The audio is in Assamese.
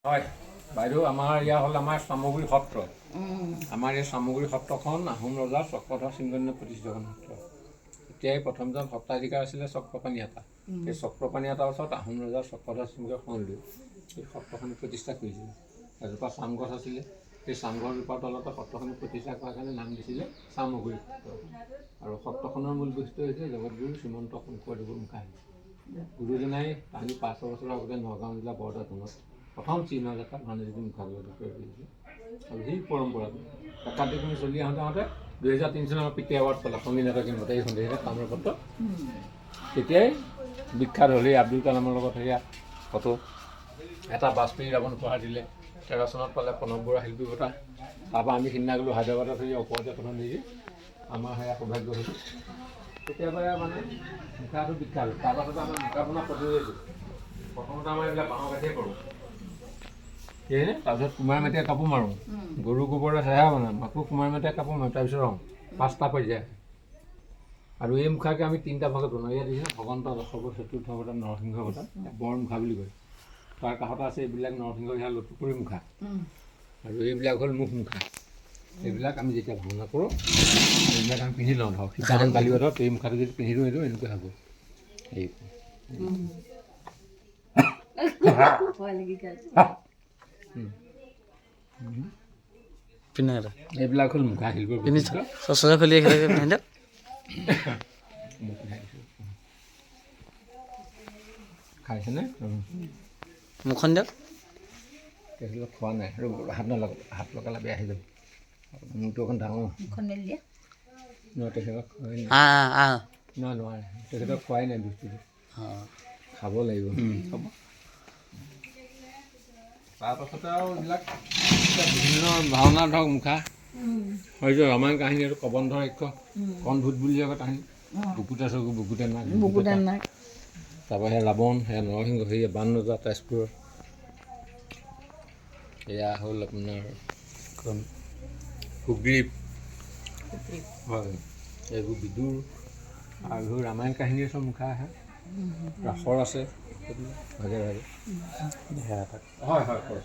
হয় বাইদেউ, আমাৰ ইয়া হ'ল আমাৰ চামগুৰি সত্ৰ। আমাৰ এই চামগুৰি সত্ৰখন আহোম ৰজা চক্ৰধৰ সিংহনীয়ে প্ৰতিষ্ঠিত সত্ৰ। এতিয়াই প্ৰথমজন সত্ৰাধিকাৰ আছিলে চক্ৰপাণি আতা। সেই চক্ৰপাণি আতাৰ ওচৰত আহোম ৰজা চক্ৰধৰ সিংহই শৰণ লৈ এই সত্ৰখনি প্ৰতিষ্ঠা কৰিছিলে। এজোপা চামগছ আছিলে, সেই চামগছজোপাৰ তলতে সত্ৰখনি প্ৰতিষ্ঠা কৰাৰ কাৰণে নাম দিছিলে চামগুৰি সত্ৰ। আৰু সত্ৰখনৰ মূল বৈশিষ্ট্য হৈছে জগতগুৰু শ্ৰীমন্ত শংকৰদেৱৰ মুখাশিল্প। গুৰুজনাই তাহানি 500 বছৰ আগতে নগাঁও জিলা বৰদাত প্ৰথম চীনা যাত্ৰাত মানুহজনী মুখাগ্ৰহ কৰিছিল। আৰু সেই পৰম্পৰাটো একাধিকমি চলি আহোঁতে 2003 চনত আমাৰ পিকে এৱাৰ্ড পালে সংগীত নাটকীয় মতে এই সন্ধিয়া তাম্ৰপত্ৰ। তেতিয়াই বিখ্যাত হ'ল এই আব্দুল কালামৰ লগত সেয়া ফটো এটা বাজপেয়ী ৰাৱণ উপহাৰ দিলে। 13 চনত পালে প্ৰণৱ বৰা শিল্পী বঁটা। তাৰপৰা আমি সিদিনা গ'লোঁ হায়দৰাবাদত সেই ওপৰতে প্ৰথম দিছে আমাৰ সেয়া সৌভাগ্য হৈছে। তেতিয়াৰপৰা মানে মুখাটো বিখ্যাত। তাৰপাছতে আমাৰ মুখা বনোৱা প্ৰতিযোগিতা প্ৰথমতে আমাৰ এইবিলাক বাঁহৰ কাঠিয়ে কৰোঁ। সেয়ে তাৰপিছত কুমাৰ মাটিয়ে কাপোৰ মাৰোঁ, গৰু গোবৰে চেহেৰা বনাম, আকৌ কুমাৰ মাটিয়ে কাপোৰ মাৰোঁ, তাৰপিছত ৰং 5টা পৰ্যায়। আৰু এই মুখাকে আমি 3টা ভাগত বনাওঁ। ইয়াত দিছে ভগন্ত দশৰথ চতুৰ্থ অৱতাৰ নৰসিংহ অৱতাৰ, বৰ মুখা বুলি কয়। তাৰ কাষতে আছে এইবিলাক নৰসিংহ সেয়া লুটুকুৰি মুখা, আৰু এইবিলাক হ'ল মুখ মুখা। এইবিলাক আমি যেতিয়া ভাওনা কৰোঁ এইবিলাক আমি পিন্ধি লওঁ। ধৰক সিদিনাখন কালিবাদত এই মুখাটো যদি পিন্ধি দিওঁ এইটো এনেকুৱা হ'ব। এই এইবিলাক হ'ল মুখা শিল্পৰ খাইছেনে? মুখন দিয়ক। তেখেতলোক খোৱা নাই আৰু হাত নলগাব, হাত লগালে বেয়া হৈ যাব। মোৰটো অকণ ডাঙৰ নহয়, তেখেতক খোৱাই নাই। নোৱাৰে, তেখেতক খোৱাই নাই বস্তুটো, খাব লাগিব। হ'ব। তাৰপাছতে আৰু এইবিলাক বিভিন্ন ভাওনা ধৰক মুখা হয়তো ৰামায়ণ কাহিনী আৰু কবন্ধ ৰাক্ষ কণভূত বুলি কয় কাহিনী। বুকুতে চকু বুকুতে নাক। তাৰপৰা সেয়া ৰাৱণ, সেয়া নৰসিংহ, সেয়া বান ৰজা তেজপুৰৰ। এয়া হ'ল আপোনাৰ সুগ্ৰীৱ, হয় এইবোৰ বিদুৰ আৰু এইবোৰ ৰামায়ণ কাহিনীৰ চব মুখা আহে। ৰাসৰ আছে ভাগে ভাগে। হয় হয় হয়।